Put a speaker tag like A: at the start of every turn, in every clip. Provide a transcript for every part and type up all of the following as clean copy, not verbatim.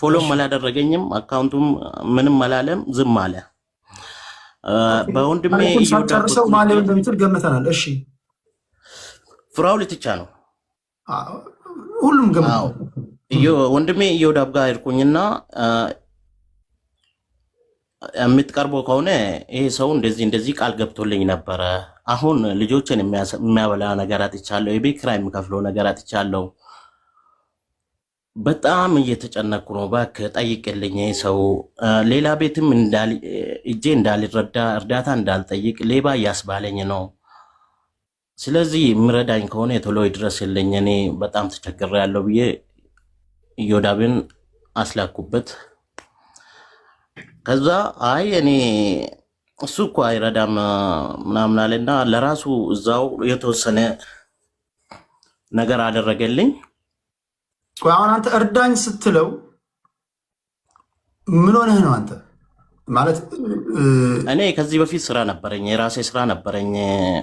A: ፎሎም አላደረገኝም አካውንቱም ምንም አላለም ዝም አለ በወንድሜ
B: ይወዳጨርሰው ማለት እንደምትል ገመተናል እሺ
A: ፍራው ልትቻ ነው
B: ሁሉም ገመተው
A: ወንድሜ ይወዳብ ጋር ይርኩኝና የምትቀርበው ከሆነ ይሄ ሰው እንደዚህ ቃል ገብቶልኝ ነበር አሁን ልጆችን የሚያበላ ነገራት ይቻለው የቤት ኪራይ የሚከፍለው ነገራት ይቻለው በጣም እየተጨነኩ ነው ባክ ጠይቅልኝ ሰው ሌላ ቤትም እንዳልረዳ እርዳታ እንዳልጠይቅ ሌባ ያስባለኝ ነው ስለዚህ ምረዳኝ ከሆነ ቶሎ ይድረስልኝ እኔ በጣም ተቸግሬያለሁ ብዬ ይወዳብን አስላኩበት ከዛ አይ እኔ እሱ እኮ አይረዳም ምናምን አለና ለራሱ እዛው የተወሰነ ነገር አደረገልኝ
B: አሁን አንተ እርዳኝ ስትለው ምን ሆነህ ነው አንተ ማለት
A: እኔ ከዚህ በፊት ስራ ነበረኝ የራሴ ስራ ነበረኝ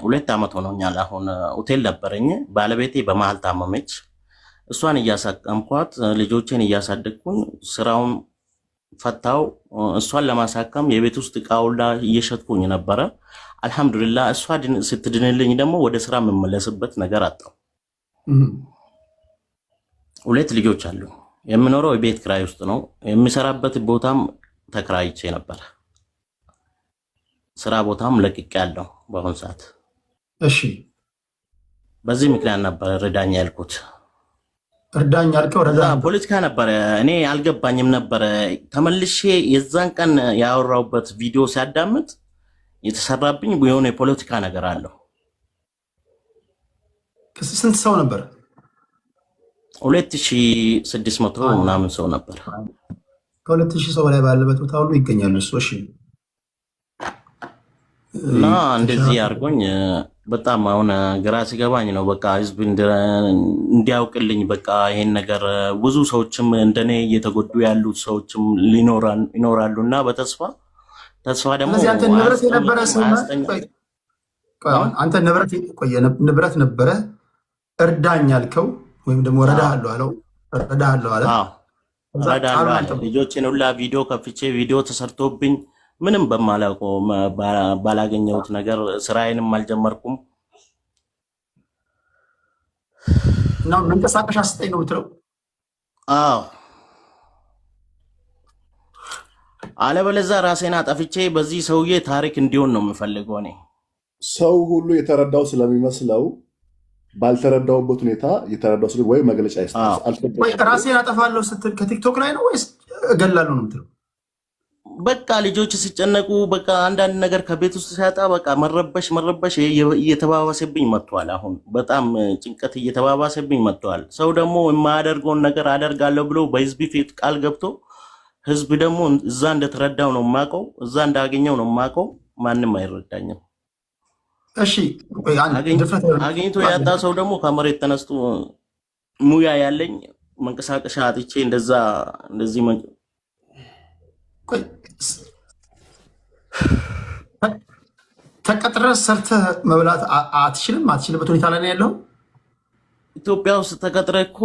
A: 2 አመት ሆኖኛል አሁን ሆቴል ነበረኝ ባለቤቴ በመሃል ታመመች እሷን እያሳከምኳት ልጆቼን እያሳደግኩኝ ስራውን ፈታው እሷን ለማሳከም የቤት ውስጥ ቃውላ እየሸጥኩኝ ነበር አልহামዱሊላህ እሷ ስትድንልኝ ደግሞ ወደ ስራ መመለስበት ነገር አጣው 2 ልጆች አሉ የምኖረው የቤት ኪራይ ውስጥ ነው የሚሰራበት ቦታም ተከራይቼ ነበር ስራ ቦታም ለቅቄያለሁ በአሁን ሰዓት
B: እሺ በዚህ
A: ምክንያት ነበር ረዳኝ ያልኩት
B: እርዳኝ ያልከው ረዳ
A: ፖለቲካ ነበር እኔ አልገባኝም ነበር ተመልሼ የዛን ቀን ያወራውበት ቪዲዮ ሲያዳምጥ የተሰራብኝ የሆነ የፖለቲካ ነገር አለው
B: ስንት ሰው ነበር
A: 2600 ምናምን ሰው ነበር
B: ከ2000 ሰው በላይ ባለበት ቦታ ሁሉ ይገኛል እሱ እሺ
A: እና እንደዚህ አርጎኝ በጣም አሁን ግራ ሲገባኝ ነው በቃ ህዝብ እንዲያውቅልኝ በቃ ይሄን ነገር ብዙ ሰዎችም እንደኔ እየተጎዱ ያሉት ሰዎችም ይኖራሉና በተስፋ ደግሞ
B: አንተ ንብረት የነበረ ሰው አንተ ንብረት ነበረ እርዳኝ ያልከው ወይም ደግሞ ረዳሃለሁ አለ
A: ረዳሃለሁ ልጆችን ሁላ ቪዲዮ ከፍቼ ቪዲዮ ተሰርቶብኝ ምንም በማላውቀው ባላገኘሁት ነገር ስራዬንም አልጀመርኩም
B: እና መንቀሳቀሻ ስጠኝ ነው ብትለው
A: አለበለዚያ ራሴን አጠፍቼ በዚህ ሰውዬ ታሪክ እንዲሆን ነው የምፈልገው እኔ
C: ሰው ሁሉ የተረዳው ስለሚመስለው ባልተረዳውበት ሁኔታ የተረዳው ስለዚህ ወይ መግለጫ ይስጣል
B: ወይ ራሴን አጠፋለሁ ስትል ከቲክቶክ ላይ ነው ወይስ እገላለሁ ነው የምትለው
A: በቃ ልጆች ሲጨነቁ በቃ አንዳንድ ነገር ከቤት ውስጥ ሲያጣ በቃ መረበሽ እየተባባሰብኝ መጥቷል አሁን በጣም ጭንቀት እየተባባሰብኝ መጥቷል ሰው ደግሞ የማያደርገውን ነገር አደርጋለሁ ብሎ በህዝብ ፊት ቃል ገብቶ ህዝብ ደግሞ እዛ እንደተረዳው ነው ማቀው እዛ እንዳገኘው ነው ማቀው ማንንም አይረዳኝም
B: እሺ
A: አገኝቶ ያጣ ሰው ደግሞ ከመሬት ተነስቶ ሙያ ያለኝ መንቀሳቀሻ አጥቼ እንደዚህ
B: ተቀጥረህ ሰርተህ መብላት አትችልበት ሁኔታ ላይ ነው ያለው
A: ኢትዮጵያ ውስጥ ተቀጥረህ እኮ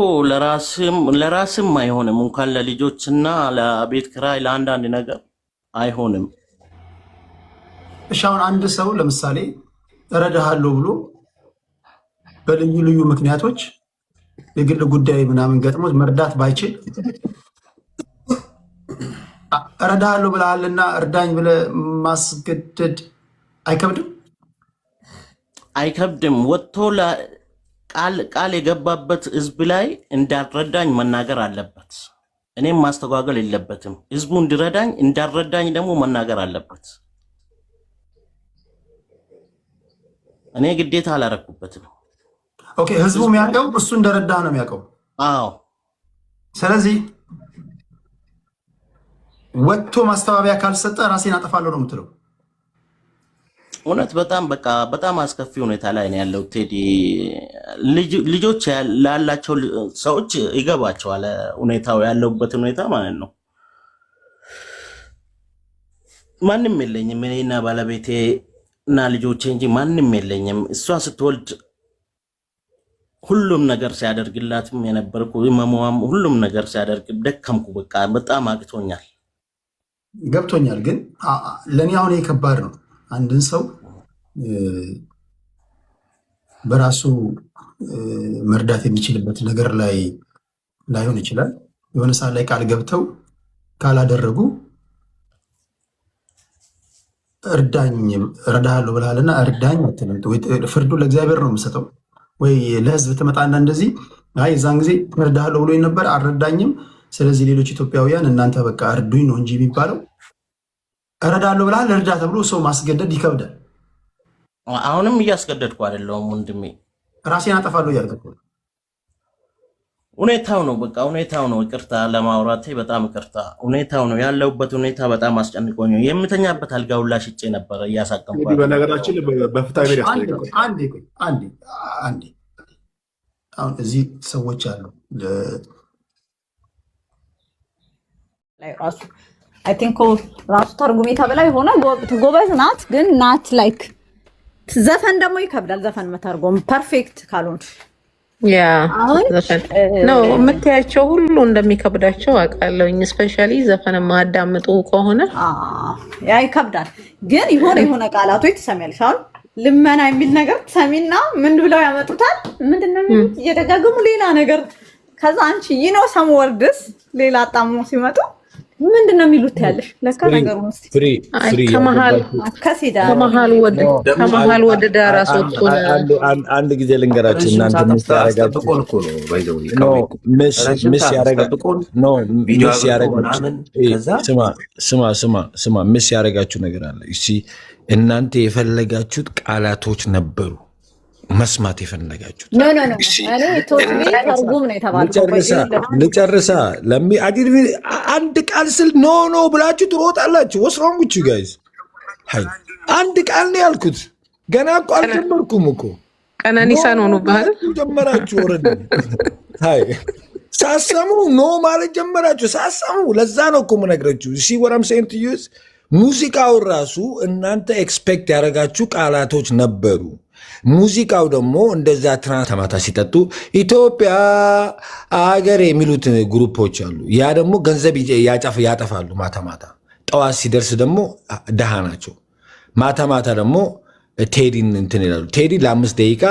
A: ለራስም አይሆንም እንኳን ለልጆችና ለቤት ኪራይ ለአንዳንድ ነገር አይሆንም
B: እሺ አሁን አንድ ሰው ለምሳሌ እረዳሃለሁ ብሎ በልዩ ልዩ ምክንያቶች የግል ጉዳይ ምናምን ገጥሞት መርዳት ባይችል እረዳሃለሁ ብለሃልና እርዳኝ ብለህ ማስገደድ
A: አይከብድም ወጥቶ ቃል የገባበት ህዝብ ላይ እንዳልረዳኝ መናገር አለበት እኔም ማስተጓገል የለበትም ህዝቡ እንዲረዳኝ እንዳልረዳኝ ደግሞ መናገር አለበት እኔ ግዴታ አላረኩበትም
B: ኦኬ ህዝቡ የሚያውቀው እሱ እንደረዳህ ነው የሚያውቀው
A: አዎ
B: ስለዚህ ወጥቶ ማስተባበያ ካልሰጠ ራሴን አጠፋለሁ ነው የምትለው
A: እውነት በጣም አስከፊ ሁኔታ ላይ ነው ያለው ቴዲ ልጆች ላላቸው ሰዎች ይገባቸዋል ሁኔታው ያለውበት ሁኔታ ማለት ነው ማንም የለኝም እኔና ባለቤቴ እና ልጆቼ እንጂ ማንም የለኝም እሷ ስትወልድ ሁሉም ነገር ሲያደርግላትም የነበርኩ መሟም ሁሉም ነገር ሲያደርግ ደከምኩ። በቃ በጣም አቅቶኛል።
B: ገብቶኛል። ግን ለእኔ አሁን ከባድ ነው። አንድን ሰው በራሱ መርዳት የሚችልበት ነገር ላይ ላይሆን ይችላል። የሆነ ሰዓት ላይ ቃል ገብተው ካላደረጉ እርዳኝ እረዳሃለሁ ብለሃልና እርዳኝ አትልም። ፍርዱ ለእግዚአብሔር ነው የምሰጠው። ወይ ለህዝብ ትመጣና እንደዚህ አይ እዛን ጊዜ እረዳሃለሁ ብሎ ነበር አልረዳኝም፣ ስለዚህ ሌሎች ኢትዮጵያውያን እናንተ በቃ እርዱኝ ነው እንጂ የሚባለው እረዳሃለሁ ብለሃል እርዳ ተብሎ ሰው ማስገደድ ይከብዳል።
A: አሁንም እያስገደድኩ አይደለሁም ወንድሜ፣
B: ራሴን አጠፋለሁ እያልኩ
A: ሁኔታው ነው። በቃ ሁኔታው ነው። ይቅርታ ለማውራቴ በጣም ይቅርታ። ሁኔታው ነው ያለውበት ሁኔታ በጣም አስጨንቆኝ ነው። የምተኛበት አልጋ ሁላ ሽጬ ነበረ እያሳቀምኩ።
C: በነገራችን በፍትሐ ብሔር ያስጠይቃል።
B: አንዴ አሁን እዚህ ሰዎች አሉ
D: ራሱ አይ ቲንክ ራሱ ተርጉሜ ተብላ የሆነ ጎበዝ ናት፣ ግን ናት ላይክ ዘፈን ደግሞ ይከብዳል። ዘፈን መተርጎም ፐርፌክት ካልሆንሽ
E: ያ ነው የምታያቸው ሁሉ እንደሚከብዳቸው አውቃለሁኝ። ስፔሻሊ ዘፈን ማዳምጡ ከሆነ
D: ያ ይከብዳል። ግን የሆነ ቃላቶች ትሰሚያለሽ። አሁን ልመና የሚል ነገር ትሰሚና ምን ብለው ያመጡታል? ምንድነው የሚሉት? እየደጋገሙ ሌላ ነገር። ከዛ አንቺ ሰም ወርድስ ሌላ አጣሙ ሲመጡ ምንድነው የሚሉት ያለሽ ለካ ነገሩ ነው።
E: ከመሃል ወደ ዳር አስወጡን።
F: አንድ ጊዜ ልንገራችሁ እናንተ ምስ ያረጋችሁ ነገር አለ። እሺ እናንተ የፈለጋችሁት ቃላቶች ነበሩ መስማት የፈለጋችሁት ልጨርሳ አንድ ቃል ስል ኖ ብላችሁ ትሮጣላችሁ። ወስሮንጉቹ ጋይዝ አንድ ቃል ነው ያልኩት። ገና እኮ አልጀመርኩም እኮ
E: ቀነኒሳ ነው ባህል
F: ጀመራችሁ። ወረደ ሳሰሙ ኖ ማለት ጀመራችሁ ሳሰሙ። ለዛ ነው እኮ የምነግራችሁ። እሺ ወራም ሴንት ዩዝ ሙዚቃው ራሱ እናንተ ኤክስፔክት ያደረጋችሁ ቃላቶች ነበሩ። ሙዚቃው ደግሞ እንደዛ ትናንት ማታ ሲጠጡ ኢትዮጵያ አገር የሚሉት ግሩፖች አሉ። ያ ደግሞ ገንዘብ ያጠፋሉ። ማታ ማታ ጠዋት ሲደርስ ደግሞ ደሃ ናቸው። ማታ ማታ ደግሞ ቴዲን እንትን ይላሉ። ቴዲ ለ5 ደቂቃ